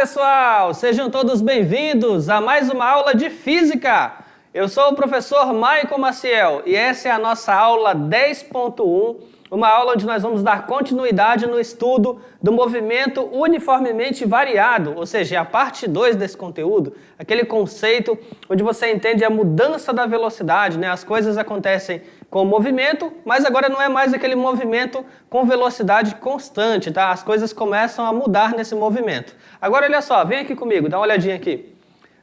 Pessoal, sejam todos bem-vindos a mais uma aula de Física. Eu sou o professor Maicon Maciel e essa é a nossa aula 10.1, uma aula onde nós vamos dar continuidade no estudo do movimento uniformemente variado, ou seja, é a parte 2 desse conteúdo, aquele conceito onde você entende a mudança da velocidade, né? As coisas acontecem com movimento, mas agora não é mais aquele movimento com velocidade constante, tá? As coisas começam a mudar nesse movimento. Agora olha só, vem aqui comigo, dá uma olhadinha aqui.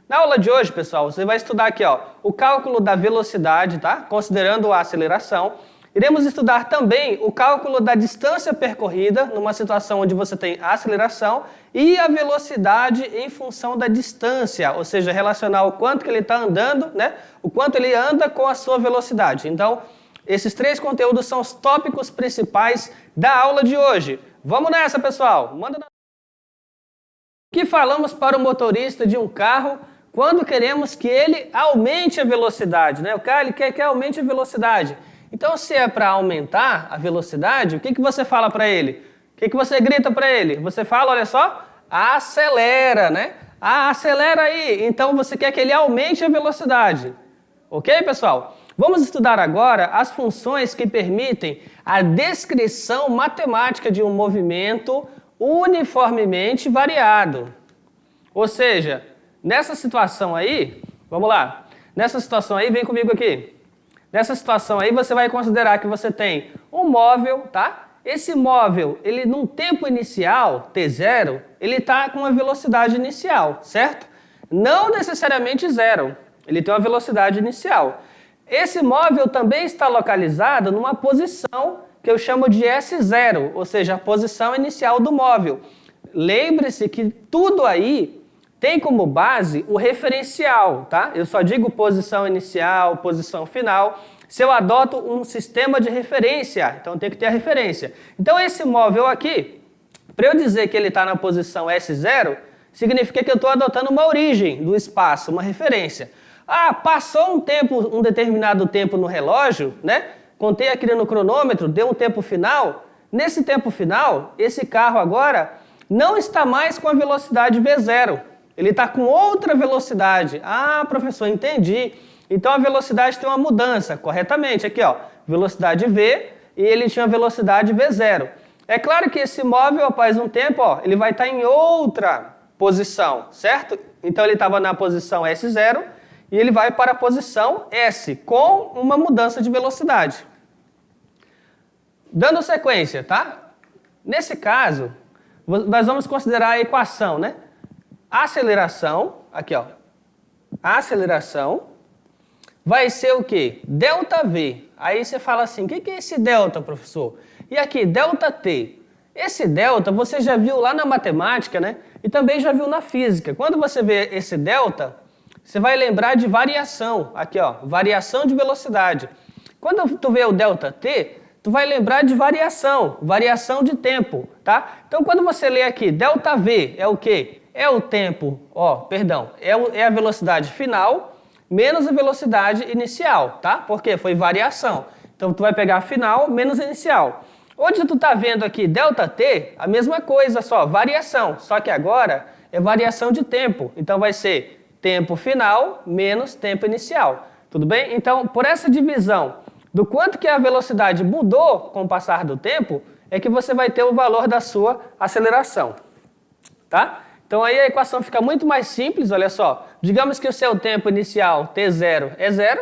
Na aula de hoje, pessoal, você vai estudar aqui, ó, o cálculo da velocidade, tá? Considerando a aceleração. Iremos estudar também o cálculo da distância percorrida, numa situação onde você tem a aceleração, e a velocidade em função da distância, ou seja, relacionar o quanto que ele está andando, né? O quanto ele anda com a sua velocidade. Então, esses três conteúdos são os tópicos principais da aula de hoje. Vamos nessa, pessoal! Manda na... O que falamos para o motorista de um carro quando queremos que ele aumente a velocidade, né? O cara ele quer que aumente a velocidade. Então, se é para aumentar a velocidade, o que você fala para ele? O que você grita para ele? Você fala, olha só, acelera, né? Ah, acelera aí. Então, você quer que ele aumente a velocidade. Ok, pessoal? Vamos estudar agora as funções que permitem a descrição matemática de um movimento uniformemente variado. Ou seja, nessa situação aí, vamos lá, nessa situação aí, vem comigo aqui. Nessa situação aí, você vai considerar que você tem um móvel, tá? Esse móvel, ele num tempo inicial, t0, ele está com uma velocidade inicial, certo? Não necessariamente zero, ele tem uma velocidade inicial. Esse móvel também está localizado numa posição que eu chamo de S0, ou seja, a posição inicial do móvel. Lembre-se que tudo aí tem como base o referencial, tá? Eu só digo posição inicial, posição final, se eu adoto um sistema de referência, então tem que ter a referência. Então esse móvel aqui, para eu dizer que ele está na posição S0, significa que eu estou adotando uma origem do espaço, uma referência. Ah, passou um determinado tempo no relógio, né? Contei aqui no cronômetro, deu um tempo final. Nesse tempo final, esse carro agora não está mais com a velocidade V0. Ele está com outra velocidade. Ah, professor, entendi. Então a velocidade tem uma mudança, corretamente. Aqui, ó, velocidade V e ele tinha velocidade V0. É claro que esse móvel, após um tempo, ó, ele vai estar em outra posição, certo? Então ele estava na posição S0 e ele vai para a posição S, com uma mudança de velocidade. Dando sequência, tá? Nesse caso, nós vamos considerar a equação, né? Aceleração, aqui ó, a aceleração vai ser o quê? ΔV. Aí você fala assim, o que é esse delta, professor? E aqui, ΔT. Esse delta você já viu lá na matemática, né? E também já viu na física. Quando você vê esse delta, você vai lembrar de variação, aqui ó, variação de velocidade. Quando tu vê o ΔT, tu vai lembrar de variação, variação de tempo, tá? Então quando você lê aqui, ΔV é o quê? É o tempo, é a velocidade final menos a velocidade inicial, tá? Porque foi variação. Então tu vai pegar final menos inicial. Onde tu tá vendo aqui ΔT, a mesma coisa só, variação. Só que agora é variação de tempo. Então vai ser tempo final menos tempo inicial. Tudo bem? Então, por essa divisão do quanto que a velocidade mudou com o passar do tempo, é que você vai ter o valor da sua aceleração. Tá? Então aí a equação fica muito mais simples, olha só. Digamos que o seu tempo inicial, t0, é 0.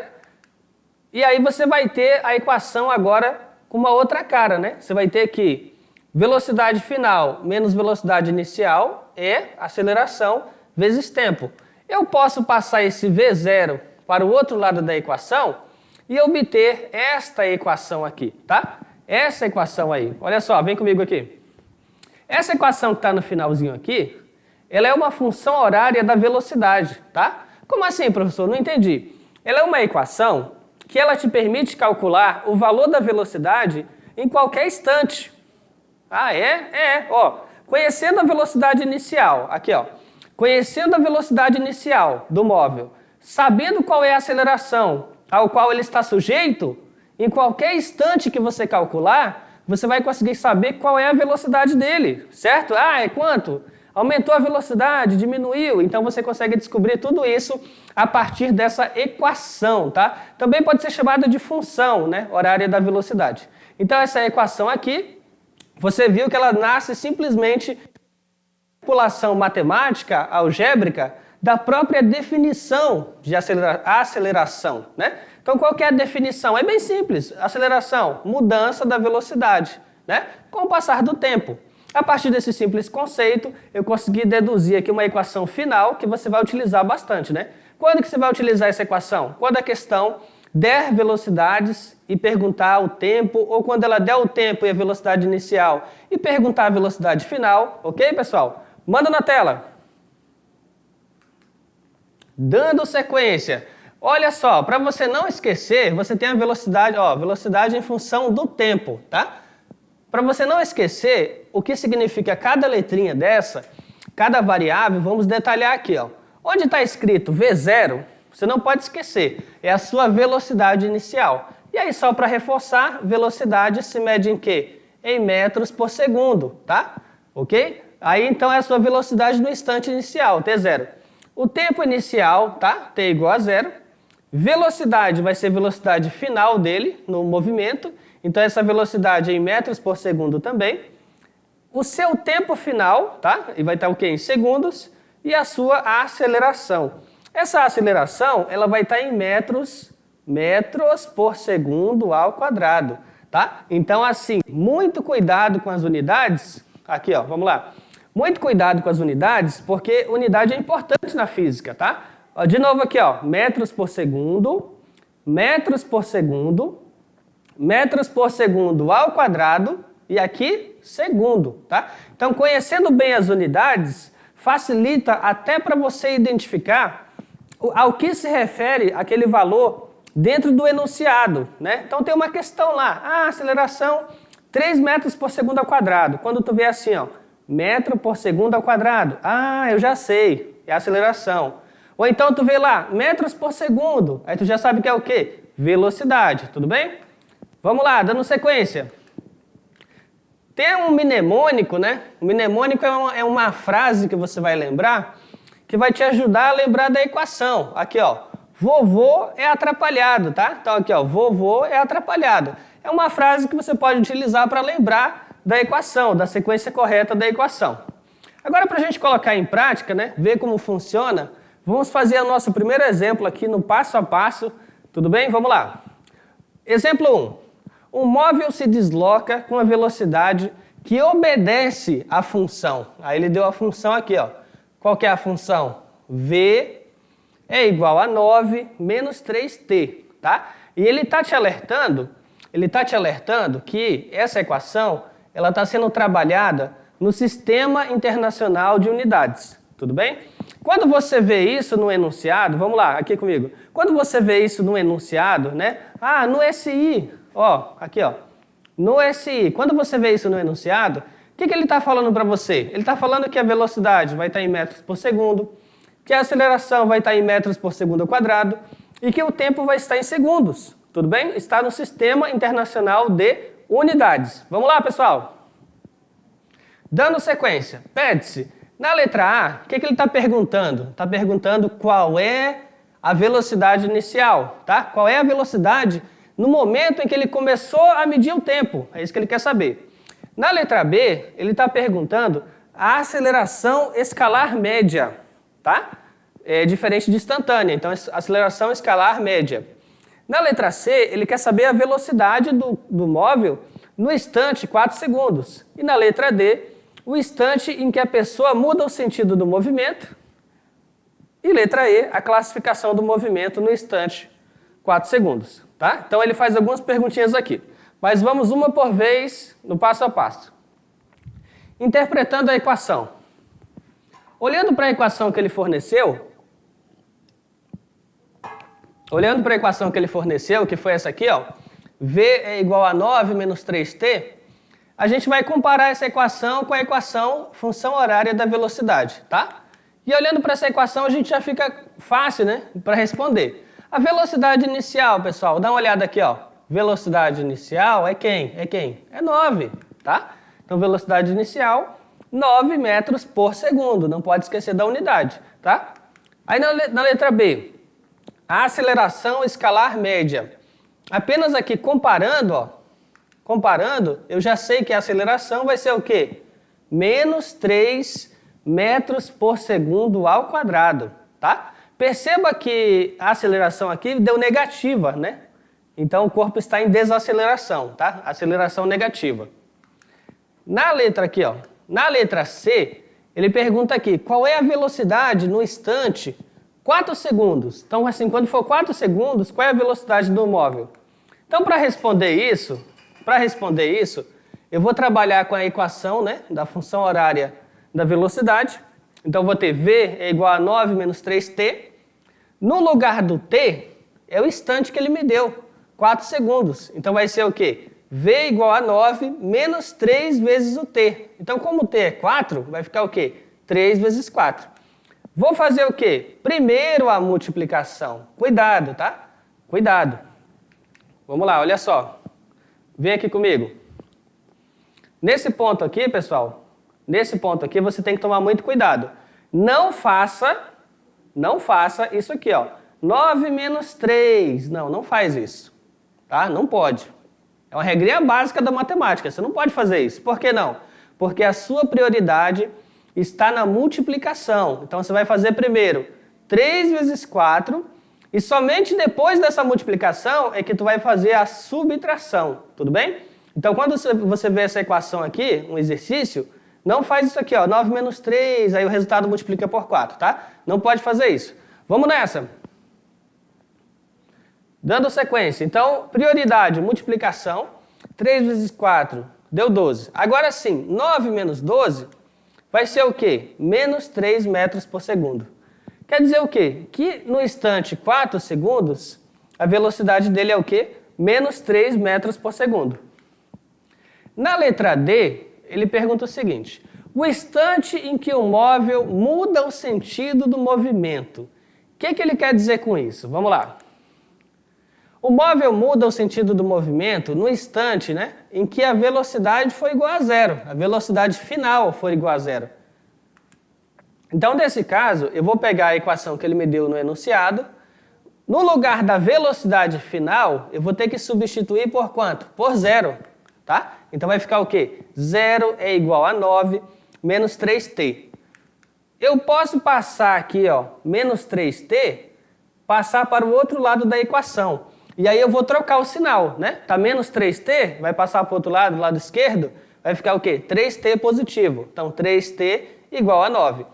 E aí você vai ter a equação agora com uma outra cara, né? Você vai ter que velocidade final menos velocidade inicial é aceleração vezes tempo. Eu posso passar esse V0 para o outro lado da equação e obter esta equação aqui, tá? Essa equação aí, olha só, vem comigo aqui. Essa equação que está no finalzinho aqui, ela é uma função horária da velocidade, tá? Como assim, professor? Não entendi. Ela é uma equação que ela te permite calcular o valor da velocidade em qualquer instante. Ah, é? Ó, conhecendo a velocidade inicial, aqui, ó. Conhecendo a velocidade inicial do móvel, sabendo qual é a aceleração ao qual ele está sujeito, em qualquer instante que você calcular, você vai conseguir saber qual é a velocidade dele, certo? Ah, é quanto? Aumentou a velocidade, diminuiu, então você consegue descobrir tudo isso a partir dessa equação, tá? Também pode ser chamada de função, né, horária da velocidade. Então essa equação aqui, você viu que ela nasce simplesmente manipulação matemática, algébrica, da própria definição de aceleração, né? Então, qual que é a definição? É bem simples. Aceleração, mudança da velocidade, né? Com o passar do tempo. A partir desse simples conceito, eu consegui deduzir aqui uma equação final que você vai utilizar bastante, né? Quando que você vai utilizar essa equação? Quando a questão der velocidades e perguntar o tempo, ou quando ela der o tempo e a velocidade inicial e perguntar a velocidade final, ok, pessoal? Manda na tela. Dando sequência. Olha só, para você não esquecer, você tem a velocidade, ó, velocidade em função do tempo, tá? Para você não esquecer o que significa cada letrinha dessa, cada variável, vamos detalhar aqui, ó. Onde está escrito V0, você não pode esquecer, é a sua velocidade inicial. E aí, só para reforçar, velocidade se mede em quê? Em metros por segundo, tá? Ok? Aí, então, é a sua velocidade no instante inicial, T0. O tempo inicial, tá? T igual a 0. Velocidade vai ser velocidade final dele, no movimento. Então, essa velocidade é em metros por segundo também. O seu tempo final, tá? E vai estar o quê? Em segundos. E a sua aceleração. Essa aceleração, ela vai estar em metros por segundo ao quadrado, tá? Então, assim, muito cuidado com as unidades. Aqui, ó, vamos lá. Muito cuidado com as unidades, porque unidade é importante na física, tá? Ó, de novo aqui, ó, metros por segundo ao quadrado e aqui segundo, tá? Então, conhecendo bem as unidades, facilita até para você identificar ao que se refere aquele valor dentro do enunciado, né? Então, tem uma questão lá, aceleração 3 metros por segundo ao quadrado. Quando tu vê assim, ó, metro por segundo ao quadrado, eu já sei, é a aceleração. Ou então tu vê lá, metros por segundo, aí tu já sabe que é o quê? Velocidade, tudo bem? Vamos lá, dando sequência. Tem um mnemônico, né? O mnemônico é uma frase que você vai lembrar, que vai te ajudar a lembrar da equação. Aqui, ó, vovô é atrapalhado, tá? Então aqui, ó, vovô é atrapalhado. É uma frase que você pode utilizar para lembrar da equação, da sequência correta da equação. Agora, para a gente colocar em prática, né, ver como funciona, vamos fazer o nosso primeiro exemplo aqui no passo a passo, tudo bem? Vamos lá. Exemplo 1. Um móvel se desloca com a velocidade que obedece à função. Aí ele deu a função aqui, ó. Qual que é a função? V é igual a 9 menos 3t, tá? E ele está te alertando que essa equação ela está sendo trabalhada no Sistema Internacional de Unidades, tudo bem? Quando você vê isso no enunciado, vamos lá, aqui comigo. Quando você vê isso no enunciado, né? No SI, ó, aqui, ó. No SI, quando você vê isso no enunciado, o que ele está falando para você? Ele está falando que a velocidade vai estar em metros por segundo, que a aceleração vai estar em metros por segundo ao quadrado e que o tempo vai estar em segundos, tudo bem? Está no Sistema Internacional de Unidades. Vamos lá, pessoal? Dando sequência, pede-se. Na letra A, o que ele está perguntando? Está perguntando qual é a velocidade inicial, tá? Qual é a velocidade no momento em que ele começou a medir o tempo. É isso que ele quer saber. Na letra B, ele está perguntando a aceleração escalar média, tá? É diferente de instantânea, então aceleração escalar média. Na letra C, ele quer saber a velocidade do móvel no instante 4 segundos. E na letra D, o instante em que a pessoa muda o sentido do movimento. E letra E, a classificação do movimento no instante 4 segundos. Tá? Então ele faz algumas perguntinhas aqui. Mas vamos uma por vez no passo a passo. Interpretando a equação. Olhando para a equação que ele forneceu, que foi essa aqui, ó, V é igual a 9 menos 3t, a gente vai comparar essa equação com a equação função horária da velocidade, tá? E olhando para essa equação, a gente já fica fácil, né, para responder. A velocidade inicial, pessoal, dá uma olhada aqui, ó. Velocidade inicial é quem? É 9, tá? Então, velocidade inicial, 9 metros por segundo. Não pode esquecer da unidade, tá? Aí na letra B, a aceleração escalar média. Apenas aqui comparando, ó, eu já sei que a aceleração vai ser o quê? Menos 3 metros por segundo ao quadrado, tá? Perceba que a aceleração aqui deu negativa, né? Então o corpo está em desaceleração, tá? Aceleração negativa. Na letra aqui, ó, na letra C, ele pergunta aqui, qual é a velocidade no instante 4 segundos? Então, assim, quando for 4 segundos, qual é a velocidade do móvel? Então, para responder isso, eu vou trabalhar com a equação, né, da função horária da velocidade. Então, eu vou ter V é igual a 9 menos 3t. No lugar do t, é o instante que ele me deu, 4 segundos. Então, vai ser o quê? V igual a 9 menos 3 vezes o t. Então, como o t é 4, vai ficar o quê? 3 vezes 4. Vou fazer o quê? Primeiro a multiplicação. Cuidado, tá? Cuidado. Vamos lá, olha só. Vem aqui comigo. Nesse ponto aqui, pessoal, nesse ponto aqui você tem que tomar muito cuidado. Não faça isso aqui, ó. 9 menos 3. Não faz isso. Tá? Não pode. É uma regrinha básica da matemática. Você não pode fazer isso. Por que não? Porque a sua prioridade está na multiplicação. Então, você vai fazer primeiro 3 vezes 4 e somente depois dessa multiplicação é que tu vai fazer a subtração. Tudo bem? Então, quando você vê essa equação aqui, um exercício, não faz isso aqui, ó, 9 menos 3, aí o resultado multiplica por 4, tá? Não pode fazer isso. Vamos nessa. Dando sequência, então, prioridade, multiplicação, 3 vezes 4 deu 12. Agora sim, 9 menos 12 vai ser o quê? Menos 3 metros por segundo. Quer dizer o quê? Que no instante 4 segundos, a velocidade dele é o quê? Menos 3 metros por segundo. Na letra D, ele pergunta o seguinte, o instante em que o móvel muda o sentido do movimento. O que ele quer dizer com isso? Vamos lá. O móvel muda o sentido do movimento no instante, né, em que a velocidade for igual a zero, a velocidade final for igual a zero. Então, nesse caso, eu vou pegar a equação que ele me deu no enunciado. No lugar da velocidade final, eu vou ter que substituir por quanto? Por zero, tá? Então, vai ficar o quê? 0 é igual a 9 menos 3t. Eu posso passar aqui, ó, menos 3t, passar para o outro lado da equação. E aí eu vou trocar o sinal, né? Tá menos 3t, vai passar para o outro lado, do lado esquerdo, vai ficar o quê? 3t positivo. Então, 3t igual a 9.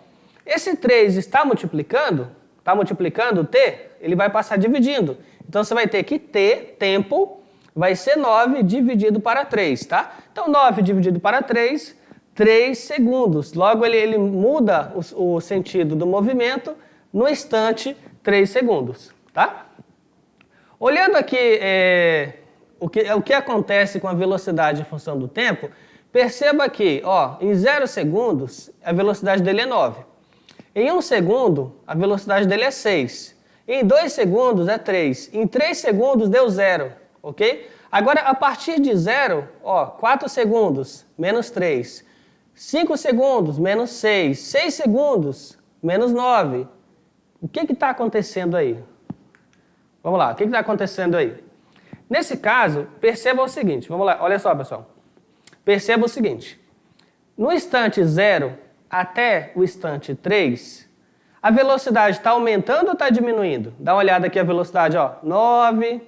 Esse 3 está multiplicando o t, ele vai passar dividindo. Então, você vai ter que t, tempo, vai ser 9 dividido para 3, tá? Então, 9 dividido para 3, 3 segundos. Logo, ele muda o sentido do movimento no instante 3 segundos, tá? Olhando aqui o que acontece com a velocidade em função do tempo, perceba que, ó, em 0 segundos, a velocidade dele é 9. Em 1 segundo, a velocidade dele é 6. Em 2 segundos, é 3. Em 3 segundos, deu 0, ok? Agora, a partir de 0, ó, 4 segundos, menos 3. 5 segundos, menos 6. 6 segundos, menos 9. O que está acontecendo aí? Vamos lá, o que está acontecendo aí? Nesse caso, perceba o seguinte, vamos lá, olha só, pessoal. Perceba o seguinte, no instante 0 até o instante 3, a velocidade está aumentando ou está diminuindo? Dá uma olhada aqui a velocidade, ó, 9,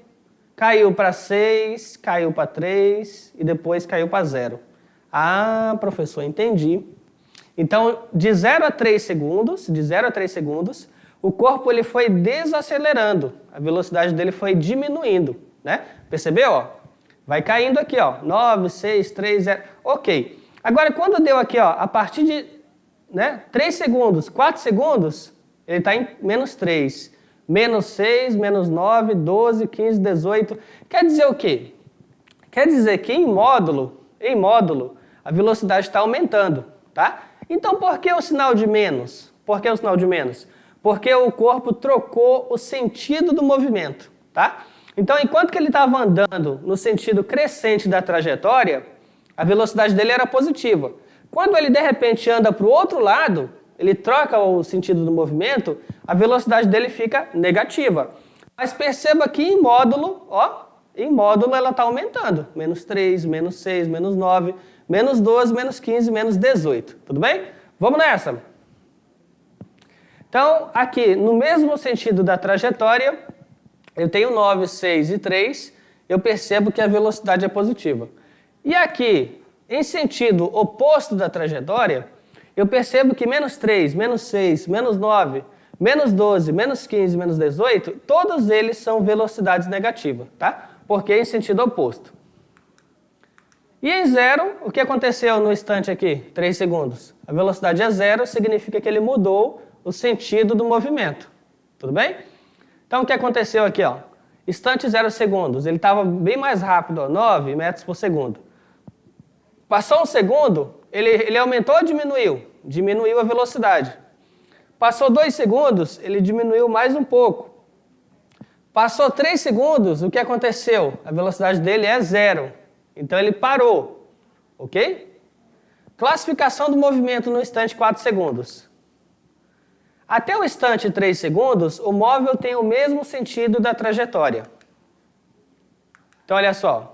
caiu para 6, caiu para 3 e depois caiu para 0. Ah, professor, entendi. Então, de 0 a 3 segundos, o corpo ele foi desacelerando, a velocidade dele foi diminuindo, né? Percebeu? Ó? Vai caindo aqui, ó, 9, 6, 3, 0, ok. Agora, quando deu aqui, ó, a partir de 3 segundos, 4 segundos, ele está em menos 3, menos 6, menos 9, 12, 15, 18. Quer dizer o quê? Quer dizer que em módulo, a velocidade está aumentando, tá? Então, por que o sinal de menos? Por que o sinal de menos? Porque o corpo trocou o sentido do movimento, tá? Então, enquanto que ele estava andando no sentido crescente da trajetória, a velocidade dele era positiva. Quando ele de repente anda para o outro lado, ele troca o sentido do movimento, a velocidade dele fica negativa. Mas perceba que em módulo, ela está aumentando. Menos 3, menos 6, menos 9, menos 12, menos 15, menos 18. Tudo bem? Vamos nessa. Então, aqui, no mesmo sentido da trajetória, eu tenho 9, 6 e 3, eu percebo que a velocidade é positiva. E aqui, em sentido oposto da trajetória, eu percebo que menos 3, menos 6, menos 9, menos 12, menos 15, menos 18, todos eles são velocidades negativas, tá? Porque é em sentido oposto. E em 0, o que aconteceu no instante aqui? 3 segundos. A velocidade é 0, significa que ele mudou o sentido do movimento. Tudo bem? Então, o que aconteceu aqui? Instante 0 segundos. Ele estava bem mais rápido, 9 metros por segundo. Passou um segundo, ele aumentou ou diminuiu? Diminuiu a velocidade. Passou 2 segundos, ele diminuiu mais um pouco. Passou 3 segundos, o que aconteceu? A velocidade dele é 0. Então ele parou. Ok? Classificação do movimento no instante 4 segundos. Até o instante 3 segundos, o móvel tem o mesmo sentido da trajetória. Então olha só.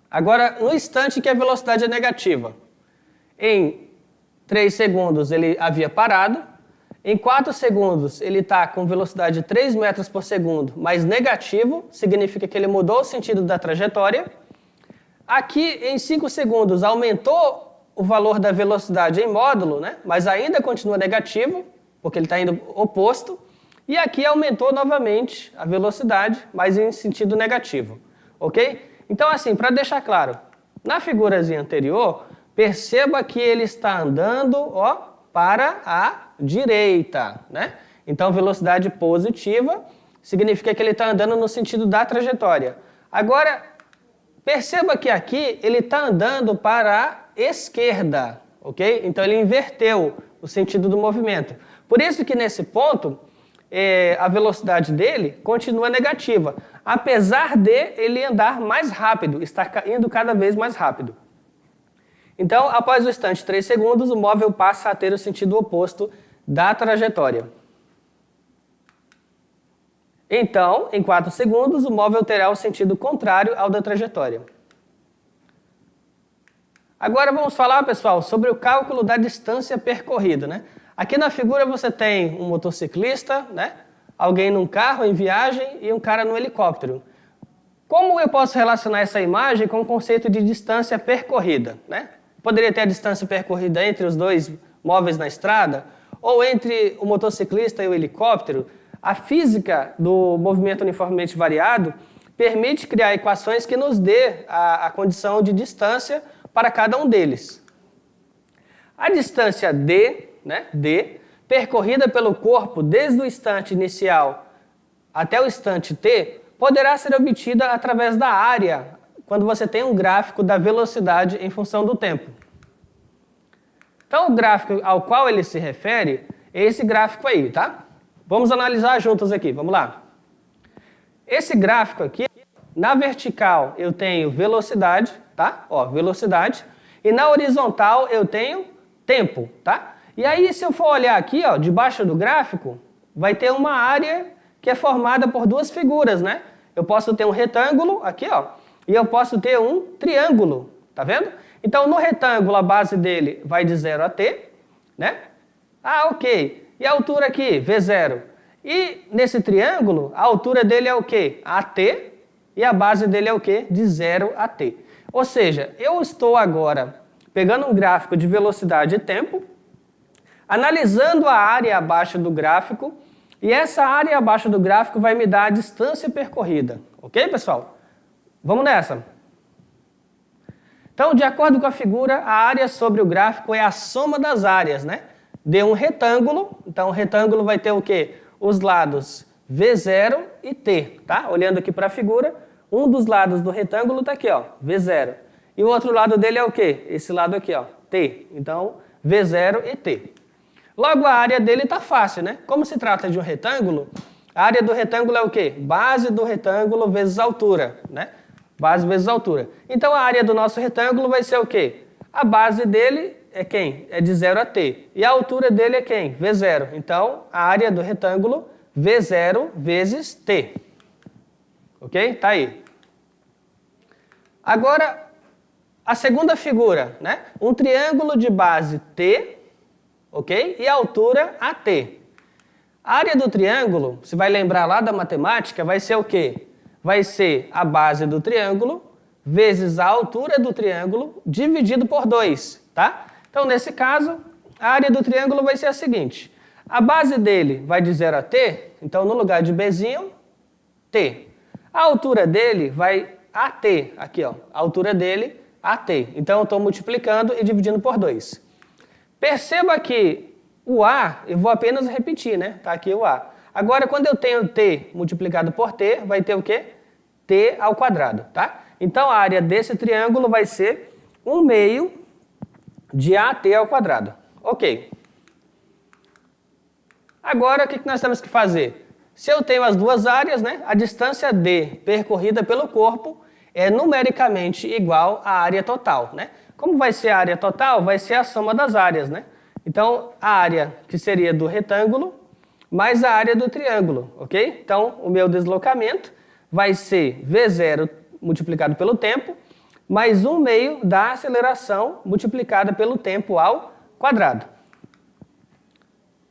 Agora, no instante que a velocidade é negativa, em 3 segundos ele havia parado, em 4 segundos ele está com velocidade de 3 metros por segundo, mas negativo, significa que ele mudou o sentido da trajetória. Aqui, em 5 segundos, aumentou o valor da velocidade em módulo, né? Mas ainda continua negativo, porque ele está indo oposto. E aqui aumentou novamente a velocidade, mas em sentido negativo. Ok? Então, assim, para deixar claro, na figurazinha anterior, perceba que ele está andando para a direita, né? Então, velocidade positiva significa que ele está andando no sentido da trajetória. Agora, perceba que aqui ele está andando para a esquerda, ok? Então, ele inverteu o sentido do movimento. Por isso que nesse ponto, a velocidade dele continua negativa, apesar de ele andar mais rápido, estar indo cada vez mais rápido. Então, após o instante 3 segundos, o móvel passa a ter o sentido oposto da trajetória. Então, em 4 segundos, o móvel terá o sentido contrário ao da trajetória. Agora vamos falar, pessoal, sobre o cálculo da distância percorrida, né? Aqui na figura você tem um motociclista, né? Alguém num carro em viagem e um cara no helicóptero. Como eu posso relacionar essa imagem com o conceito de distância percorrida, né? Poderia ter a distância percorrida entre os dois móveis na estrada, ou entre o motociclista e o helicóptero. A física do movimento uniformemente variado permite criar equações que nos dê a condição de distância para cada um deles. A distância d, né, d, percorrida pelo corpo desde o instante inicial até o instante t, poderá ser obtida através da área, quando você tem um gráfico da velocidade em função do tempo. Então, o gráfico ao qual ele se refere é esse gráfico aí, tá? Vamos analisar juntos aqui, vamos lá. Esse gráfico aqui, na vertical eu tenho velocidade, tá? Velocidade. E na horizontal eu tenho tempo, tá? E aí, se eu for olhar aqui, debaixo do gráfico, vai ter uma área que é formada por duas figuras, né? Eu posso ter um retângulo aqui, e eu posso ter um triângulo, tá vendo? Então, no retângulo, a base dele vai de 0 a t, né? Ah, ok. E a altura aqui? V0. E nesse triângulo, a altura dele é o quê? AT, e a base dele é o quê? De 0 a t. Ou seja, eu estou agora pegando um gráfico de velocidade e tempo, analisando a área abaixo do gráfico, e essa área abaixo do gráfico vai me dar a distância percorrida. Ok, pessoal? Vamos nessa. Então, de acordo com a figura, a área sobre o gráfico é a soma das áreas, né? De um retângulo, então o retângulo vai ter o quê? Os lados V0 e T, tá? Olhando aqui para a figura, um dos lados do retângulo está aqui, V0. E o outro lado dele é o quê? Esse lado aqui, T. Então, V0 e T. Logo, a área dele está fácil, né? Como se trata de um retângulo, a área do retângulo é o quê? Base do retângulo vezes altura, né? Base vezes altura. Então, a área do nosso retângulo vai ser o quê? A base dele é quem? É de 0 a t. E a altura dele é quem? V0. Então, a área do retângulo, V0 vezes t. Ok? Tá aí. Agora, a segunda figura, né? Um triângulo de base T, ok? E altura AT. A área do triângulo, você vai lembrar lá da matemática, vai ser o quê? Vai ser a base do triângulo vezes a altura do triângulo dividido por 2, tá? Então, nesse caso, a área do triângulo vai ser a seguinte. A base dele vai de 0 a t, então no lugar de bzinho, t. A altura dele vai AT, aqui ó, a altura dele, AT. Então eu estou multiplicando e dividindo por 2. Perceba que o A, eu vou apenas repetir, né? Tá aqui o A. Agora, quando eu tenho t multiplicado por t, vai ter o quê? T ao quadrado, tá? Então a área desse triângulo vai ser 1/2 de AT ao quadrado. Ok. Agora, o que nós temos que fazer? Se eu tenho as duas áreas, né, a distância D percorrida pelo corpo é numericamente igual à área total, né? Como vai ser a área total? Vai ser a soma das áreas, né? Então, a área que seria do retângulo mais a área do triângulo, ok? Então, o meu deslocamento vai ser V0 multiplicado pelo tempo mais 1/2 da aceleração multiplicada pelo tempo ao quadrado.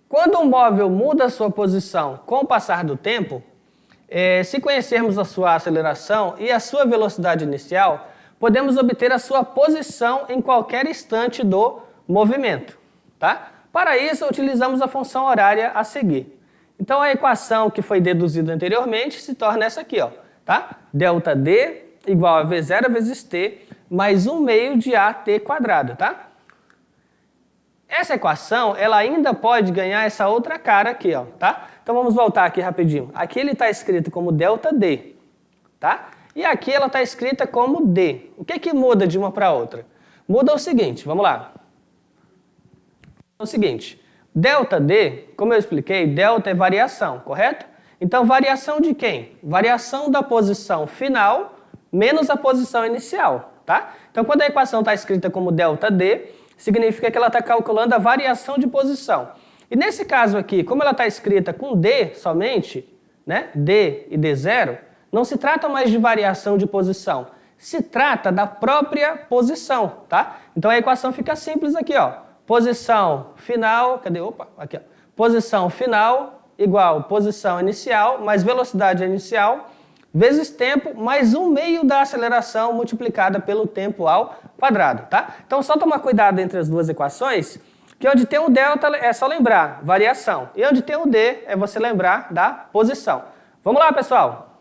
Quando um móvel muda a sua posição com o passar do tempo, se conhecermos a sua aceleração e a sua velocidade inicial, podemos obter a sua posição em qualquer instante do movimento, tá? Para isso, utilizamos a função horária a seguir. Então, a equação que foi deduzida anteriormente se torna essa aqui, ó, tá? Delta D igual a V0 vezes T mais 1/2 de AT quadrado, tá? Essa equação, ela ainda pode ganhar essa outra cara aqui, ó, tá? Então vamos voltar aqui rapidinho. Aqui ele está escrito como delta D, tá? E aqui ela está escrita como D. O que muda de uma para outra? Muda o seguinte, vamos lá. É o seguinte, delta D, como eu expliquei, delta é variação, correto? Então variação de quem? Variação da posição final menos a posição inicial, tá? Então quando a equação está escrita como delta D, significa que ela está calculando a variação de posição. E nesse caso aqui, como ela está escrita com D somente, né, D e D0, não se trata mais de variação de posição, se trata da própria posição, tá? Então a equação fica simples aqui, ó. Posição final, cadê? Opa, aqui, ó. Posição final igual posição inicial mais velocidade inicial vezes tempo mais 1/2 da aceleração multiplicada pelo tempo ao quadrado, tá? Então, só tomar cuidado entre as duas equações, que onde tem o delta é só lembrar, variação. E onde tem o D é você lembrar da posição. Vamos lá, pessoal?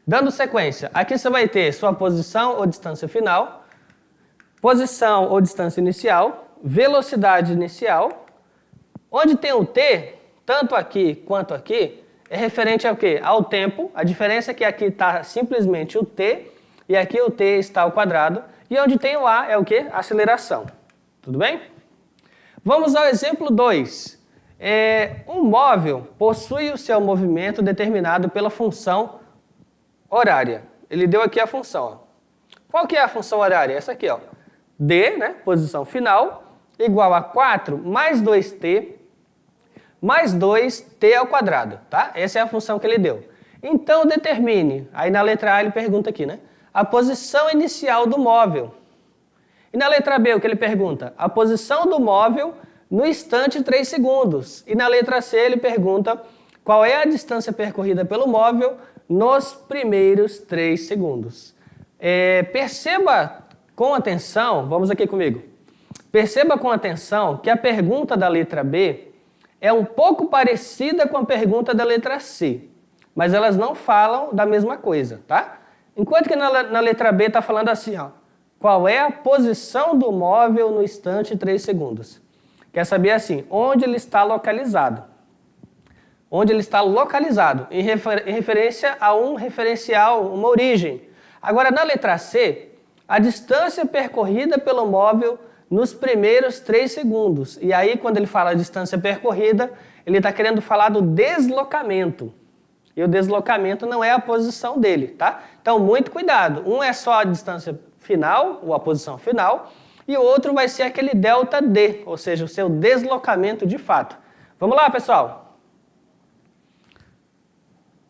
Dando sequência, aqui você vai ter sua posição ou distância final, posição ou distância inicial, velocidade inicial. Onde tem o T, tanto aqui quanto aqui, é referente ao quê? Ao tempo. A diferença é que aqui está simplesmente o T e aqui o T está ao quadrado. E onde tem o A é o quê? Aceleração. Tudo bem? Vamos ao exemplo 2. Um móvel possui o seu movimento determinado pela função horária. Ele deu aqui a função. Ó. Qual que é a função horária? Essa aqui, ó. D, né? Posição final, igual a 4 mais 2t mais 2t ao quadrado, tá? Essa é a função que ele deu. Então, determine, aí na letra A ele pergunta aqui, né? A posição inicial do móvel. E na letra B, o que ele pergunta? A posição do móvel no instante 3 segundos. E na letra C, ele pergunta qual é a distância percorrida pelo móvel nos primeiros 3 segundos. Perceba com atenção, vamos aqui comigo. Perceba com atenção que a pergunta da letra B é um pouco parecida com a pergunta da letra C, mas elas não falam da mesma coisa, tá? Enquanto que na letra B está falando assim, ó, qual é a posição do móvel no instante 3 segundos? Quer saber assim, onde ele está localizado? Onde ele está localizado, em referência a um referencial, uma origem. Agora, na letra C, a distância percorrida pelo móvel nos primeiros 3 segundos. E aí, quando ele fala distância percorrida, ele está querendo falar do deslocamento. E o deslocamento não é a posição dele, tá? Então, muito cuidado. Um é só a distância final, ou a posição final, e o outro vai ser aquele ΔD, ou seja, o seu deslocamento de fato. Vamos lá, pessoal?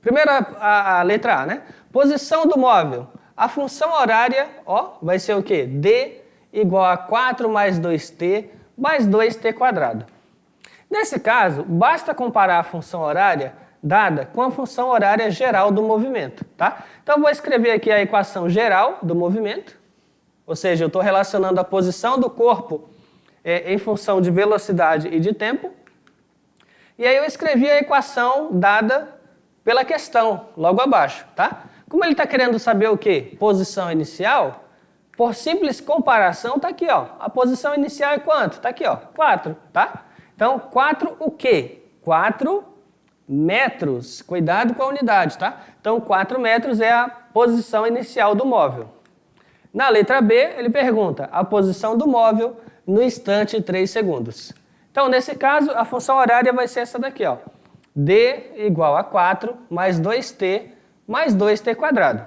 Primeiro a letra A, né? Posição do móvel. A função horária, ó, vai ser o quê? D igual a 4 mais 2t mais 2t quadrado. Nesse caso, basta comparar a função horária dada com a função horária geral do movimento, tá? Então, eu vou escrever aqui a equação geral do movimento, ou seja, eu estou relacionando a posição do corpo em função de velocidade e de tempo. E aí eu escrevi a equação dada pela questão, logo abaixo, tá? Como ele está querendo saber o quê? Posição inicial, por simples comparação, está aqui, ó. A posição inicial é quanto? Está aqui, ó, 4, tá? Então, 4 o quê? 4 metros. Cuidado com a unidade, tá? Então, 4 metros é a posição inicial do móvel. Na letra B, ele pergunta a posição do móvel no instante 3 segundos. Então, nesse caso, a função horária vai ser essa daqui, ó. D igual a 4 mais 2t mais 2t quadrado.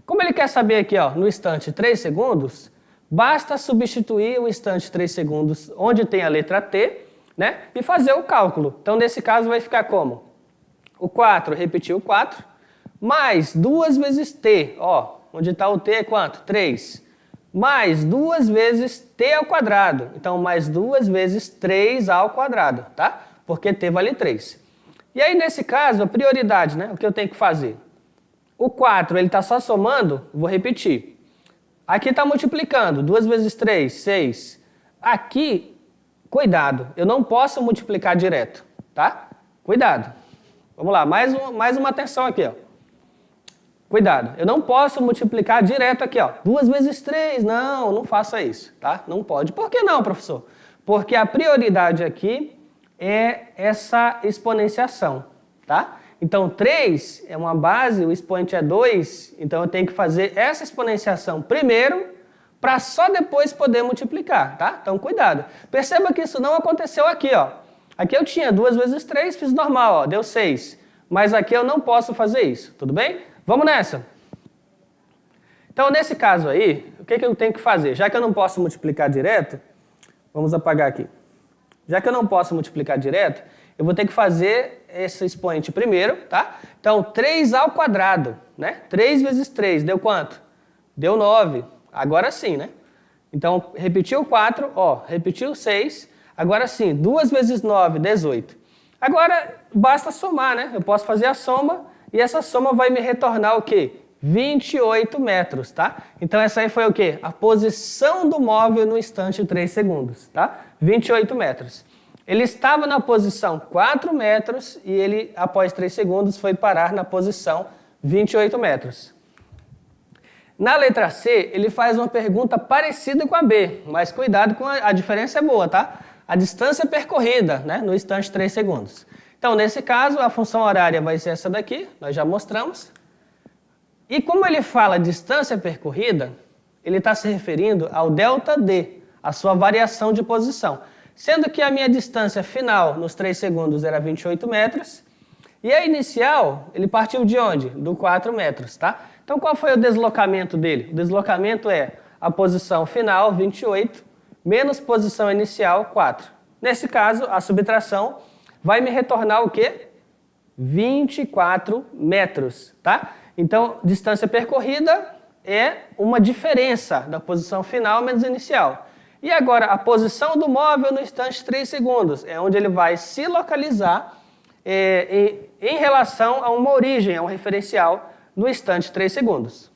Como ele quer saber aqui, ó, no instante 3 segundos, basta substituir o instante 3 segundos onde tem a letra t, né, e fazer o cálculo. Então, nesse caso, vai ficar como? O 4, repetir o 4, mais 2 vezes t, ó, onde está o t é quanto? 3. Mais 2 vezes t ao quadrado. Então, mais 2 vezes 3 ao quadrado, tá? Porque t vale 3. E aí, nesse caso, a prioridade, né? O que eu tenho que fazer? O 4, ele está só somando, vou repetir. Aqui está multiplicando, 2 vezes 3, 6. Aqui, cuidado, eu não posso multiplicar direto, tá? Cuidado. Vamos lá, mais uma atenção aqui, ó. Cuidado, eu não posso multiplicar direto aqui, ó. 2 vezes 3, não faça isso, tá? Não pode. Por que não, professor? Porque a prioridade aqui é essa exponenciação, tá? Então, 3 é uma base, o expoente é 2, então eu tenho que fazer essa exponenciação primeiro, para só depois poder multiplicar, tá? Então, cuidado. Perceba que isso não aconteceu aqui, ó. Aqui eu tinha 2 vezes 3, fiz normal, ó, deu 6. Mas aqui eu não posso fazer isso, tudo bem? Vamos nessa. Então, nesse caso aí, o que eu tenho que fazer? Já que eu não posso multiplicar direto, vamos apagar aqui. Já que eu não posso multiplicar direto, eu vou ter que fazer esse expoente primeiro, tá? Então, 3 ao quadrado, né? 3 vezes 3, deu quanto? Deu 9. Agora sim, né? Então, repetiu 4, ó, repetiu 6. Agora sim, 2 vezes 9, 18. Agora, basta somar, né? Eu posso fazer a soma e essa soma vai me retornar o quê? 28 metros, tá? Então, essa aí foi o quê? A posição do móvel no instante 3 segundos, tá? 28 metros. Ele estava na posição 4 metros e ele, após 3 segundos, foi parar na posição 28 metros. Na letra C, ele faz uma pergunta parecida com a B, mas cuidado com a diferença é boa, tá? A distância percorrida, né, no instante 3 segundos. Então, nesse caso, a função horária vai ser essa daqui, nós já mostramos. E como ele fala distância percorrida, ele está se referindo ao ΔD, a sua variação de posição. Sendo que a minha distância final nos 3 segundos era 28 metros, e a inicial, ele partiu de onde? Do 4 metros, tá? Então, qual foi o deslocamento dele? O deslocamento é a posição final, 28, menos posição inicial, 4. Nesse caso, a subtração vai me retornar o quê? 24 metros, tá? Então, distância percorrida é uma diferença da posição final menos inicial. E agora, a posição do móvel no instante 3 segundos, é onde ele vai se localizar em relação a uma origem, a um referencial, no instante 3 segundos.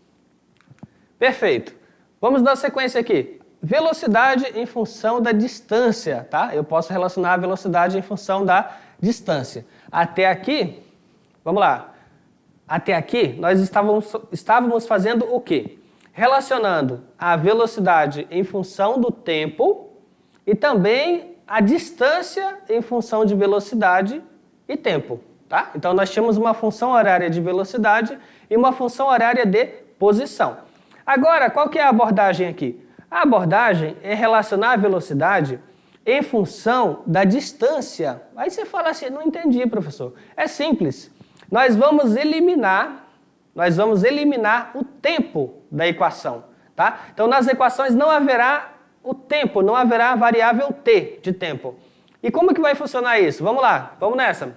Perfeito. Vamos dar sequência aqui. Velocidade em função da distância, tá? Eu posso relacionar a velocidade em função da distância. Até aqui, vamos lá. Até aqui, nós estávamos fazendo o quê? Relacionando a velocidade em função do tempo e também a distância em função de velocidade e tempo, tá? Então, nós tínhamos uma função horária de velocidade e uma função horária de posição. Agora, qual que é a abordagem aqui? A abordagem é relacionar a velocidade em função da distância. Aí você fala assim, não entendi, professor. É simples. Nós vamos eliminar o tempo da equação. tá? Então, nas equações não haverá o tempo, não haverá a variável t de tempo. E como que vai funcionar isso? Vamos lá, vamos nessa.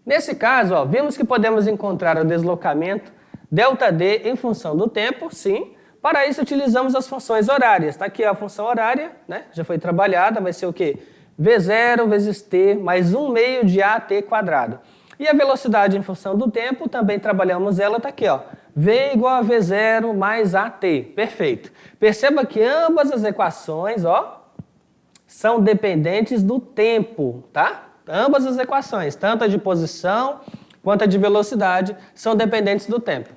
Nesse caso, ó, vimos que podemos encontrar o deslocamento ΔD em função do tempo, sim. Para isso, utilizamos as funções horárias. Está aqui a função horária, né? Já foi trabalhada, vai ser o quê? V0 vezes t mais 1 meio de AT quadrado. E a velocidade em função do tempo, também trabalhamos ela, está aqui, ó. V igual a V0 mais AT. Perfeito. Perceba que ambas as equações, ó, são dependentes do tempo, tá? Ambas as equações, tanto a de posição quanto a de velocidade, são dependentes do tempo.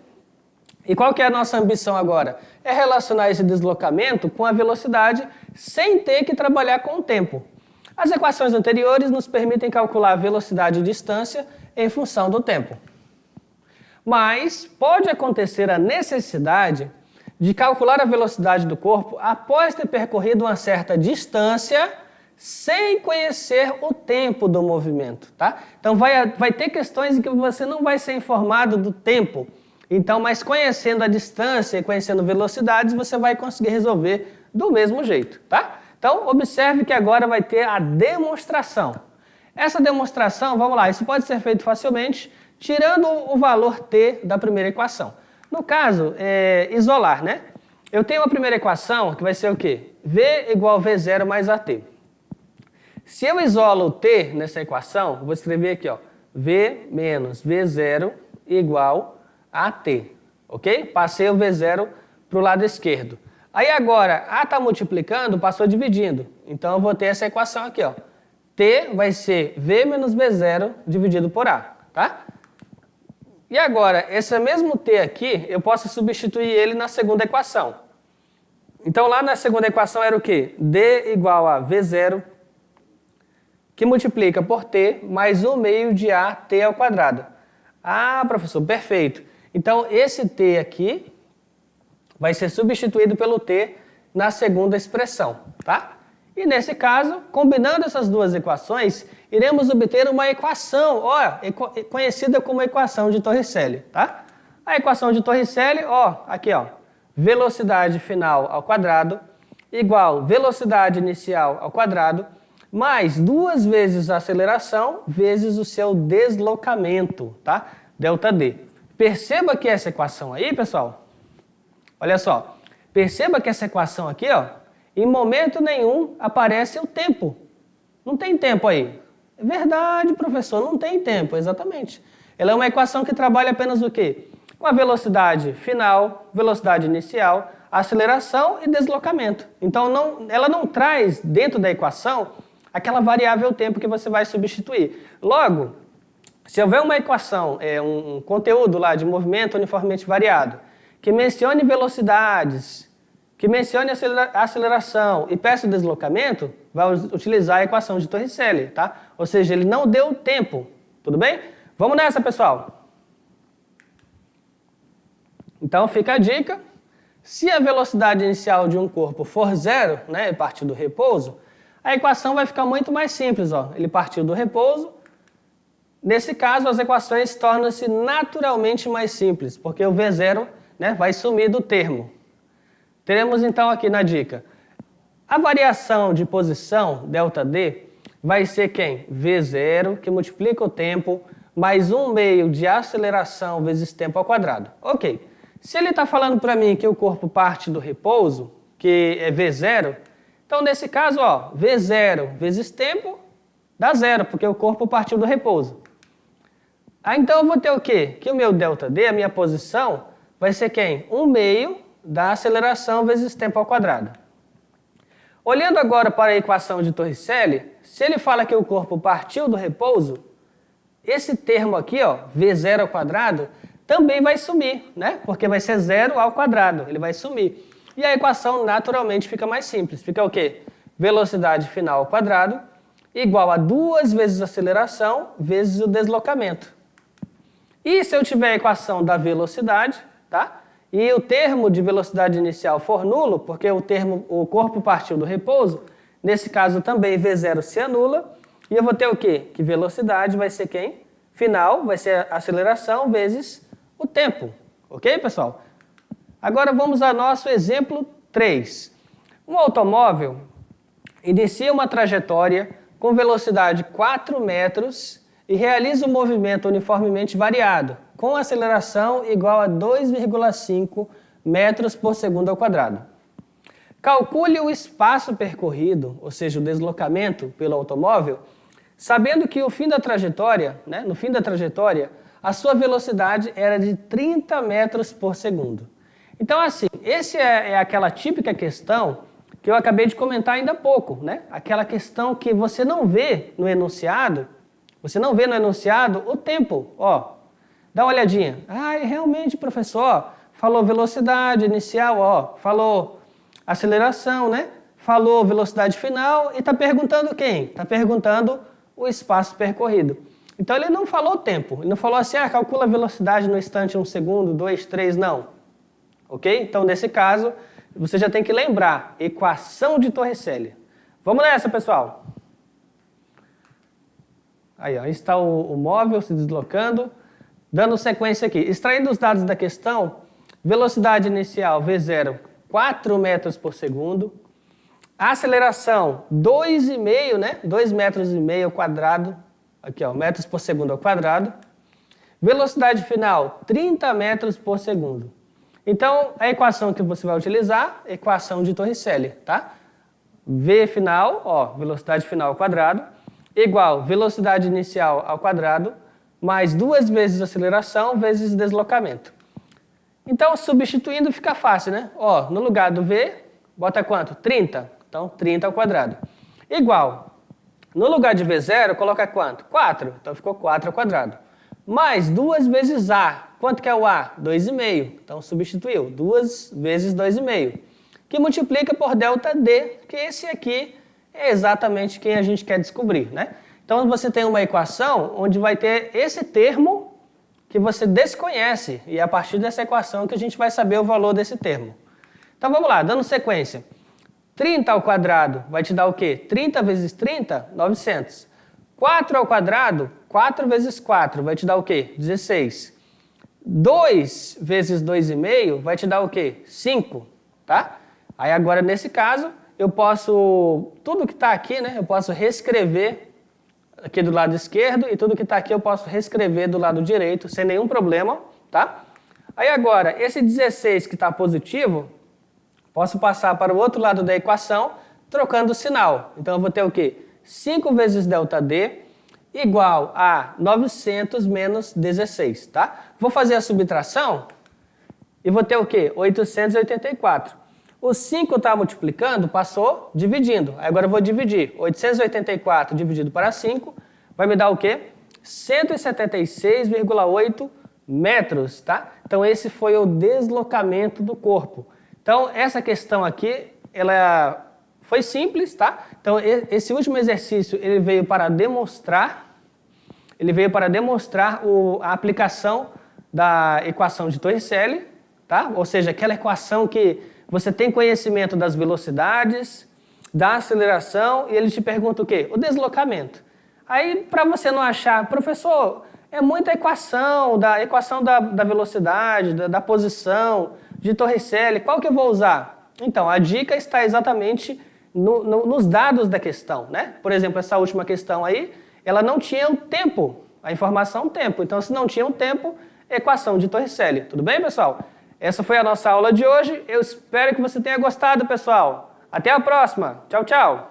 E qual que é a nossa ambição agora? É relacionar esse deslocamento com a velocidade sem ter que trabalhar com o tempo. As equações anteriores nos permitem calcular a velocidade e distância em função do tempo. Mas pode acontecer a necessidade de calcular a velocidade do corpo após ter percorrido uma certa distância sem conhecer o tempo do movimento, tá? Então vai ter questões em que você não vai ser informado do tempo. Então, mas conhecendo a distância e conhecendo velocidades, você vai conseguir resolver do mesmo jeito, tá? Então, observe que agora vai ter a demonstração. Essa demonstração, vamos lá, isso pode ser feito facilmente, tirando o valor t da primeira equação. No caso, isolar, né? Eu tenho a primeira equação que vai ser o quê? V igual a V0 mais AT. Se eu isolo o t nessa equação, vou escrever aqui, ó, V menos V0 igual a t, ok? Passei o V0 para o lado esquerdo. Aí agora, A está multiplicando, passou dividindo. Então eu vou ter essa equação aqui, ó. T vai ser V menos V0 dividido por A, tá? E agora, esse mesmo t aqui, eu posso substituir ele na segunda equação. Então lá na segunda equação era o quê? D igual a V0, que multiplica por t mais 1 meio de AT ao quadrado. Ah, professor, perfeito. Então esse t aqui vai ser substituído pelo t na segunda expressão, tá? E nesse caso, combinando essas duas equações, iremos obter uma equação, ó, conhecida como equação de Torricelli, tá? A equação de Torricelli, ó, aqui, ó, velocidade final ao quadrado igual velocidade inicial ao quadrado mais 2 vezes a aceleração vezes o seu deslocamento, tá? ΔD. Perceba que essa equação aí, pessoal, olha só, perceba que essa equação aqui, ó, em momento nenhum aparece o tempo. Não tem tempo aí. É verdade, professor, não tem tempo, exatamente. Ela é uma equação que trabalha apenas o quê? Com a velocidade final, velocidade inicial, aceleração e deslocamento. Então ela não traz dentro da equação aquela variável tempo que você vai substituir. Logo, se houver uma equação, um conteúdo lá de movimento uniformemente variado, que mencione velocidades, que mencione a aceleração e peça o deslocamento, vai utilizar a equação de Torricelli, tá? Ou seja, ele não deu tempo, tudo bem? Vamos nessa, pessoal. Então fica a dica, se a velocidade inicial de um corpo for 0, né, a partir do repouso, a equação vai ficar muito mais simples, ó. Ele partiu do repouso. Nesse caso, as equações tornam-se naturalmente mais simples, porque o V0, né, vai sumir do termo. Teremos então aqui na dica, a variação de posição, ΔD, vai ser quem? V0, que multiplica o tempo, mais 1 meio de aceleração vezes tempo ao quadrado. Ok. Se ele está falando para mim que o corpo parte do repouso, que é V0, então nesse caso, ó, V0 vezes tempo dá 0, porque o corpo partiu do repouso. Ah, então eu vou ter o quê? Que o meu ΔD, a minha posição, vai ser quem? 1 meio da aceleração vezes tempo ao quadrado. Olhando agora para a equação de Torricelli, se ele fala que o corpo partiu do repouso, esse termo aqui, ó, V0 ao quadrado, também vai sumir, né? Porque vai ser 0 ao quadrado, ele vai sumir. E a equação naturalmente fica mais simples. Fica o quê? Velocidade final ao quadrado igual a 2 vezes a aceleração vezes o deslocamento. E se eu tiver a equação da velocidade, tá? E o termo de velocidade inicial for nulo, porque o corpo partiu do repouso, nesse caso também V0 se anula, e eu vou ter o quê? Que velocidade vai ser quem? Final vai ser a aceleração vezes o tempo. Ok, pessoal? Agora vamos ao nosso exemplo 3. Um automóvel inicia uma trajetória com velocidade 4 metros e realiza um movimento uniformemente variado, com aceleração igual a 2,5 metros por segundo ao quadrado. Calcule o espaço percorrido, ou seja, o deslocamento pelo automóvel, sabendo que no fim da trajetória, a sua velocidade era de 30 metros por segundo. Então, assim, essa é aquela típica questão que eu acabei de comentar ainda há pouco, né? Aquela questão que você não vê no enunciado, o tempo, ó. Dá uma olhadinha. Ah, realmente, professor, falou velocidade inicial, ó, falou aceleração, né? Falou velocidade final e está perguntando quem? Está perguntando o espaço percorrido. Então ele não falou tempo, ele não falou assim, calcula a velocidade no instante 1 segundo, 2, 3, não. Ok? Então nesse caso, você já tem que lembrar, equação de Torricelli. Vamos nessa, pessoal. Aí está o móvel se deslocando, dando sequência aqui. Extraindo os dados da questão, velocidade inicial V0, 4 metros por segundo. Aceleração, 2,5, né? 2,5 metros ao quadrado. Aqui, ó, metros por segundo ao quadrado. Velocidade final, 30 metros por segundo. Então, a equação que você vai utilizar, equação de Torricelli, tá? V final, ó, velocidade final ao quadrado, igual velocidade inicial ao quadrado, mais 2 vezes aceleração, vezes deslocamento. Então, substituindo fica fácil, né? Ó, no lugar do V, bota quanto? 30. Então, 30 ao quadrado. Igual, no lugar de V0, coloca quanto? 4. Então, ficou 4 ao quadrado. Mais 2 vezes A. Quanto que é o A? 2,5. Então, substituiu. 2 vezes 2,5. Que multiplica por ΔD, que esse aqui é exatamente quem a gente quer descobrir, né? Então, você tem uma equação onde vai ter esse termo que você desconhece. E é a partir dessa equação que a gente vai saber o valor desse termo. Então, vamos lá, dando sequência. 30 ao quadrado vai te dar o quê? 30 vezes 30, 900. 4 ao quadrado, 4 vezes 4 vai te dar o quê? 16. 2 vezes 2,5 vai te dar o quê? 5, tá? Aí agora, nesse caso, eu posso, tudo que está aqui, né? Eu posso reescrever aqui do lado esquerdo e tudo que está aqui eu posso reescrever do lado direito sem nenhum problema, tá? Aí agora, esse 16 que está positivo, posso passar para o outro lado da equação trocando o sinal. Então eu vou ter o quê? 5 vezes ΔD igual a 900 menos 16, tá? Vou fazer a subtração e vou ter o quê? 884. O 5 está multiplicando, passou dividindo. Agora eu vou dividir. 884 dividido para 5 vai me dar o quê? 176,8 metros, tá? Então esse foi o deslocamento do corpo. Então essa questão aqui, ela foi simples, tá? Então esse último exercício ele veio para demonstrar a aplicação da equação de Torricelli, tá? Ou seja, aquela equação que você tem conhecimento das velocidades, da aceleração, e ele te pergunta o quê? O deslocamento. Aí, para você não achar, professor, é muita equação da velocidade, da posição, de Torricelli, qual que eu vou usar? Então, a dica está exatamente nos dados da questão, né? Por exemplo, essa última questão aí, ela não tinha um tempo, a informação tempo. Então, se não tinha um tempo, equação de Torricelli. Tudo bem, pessoal? Essa foi a nossa aula de hoje. Eu espero que você tenha gostado, pessoal. Até a próxima. Tchau, tchau.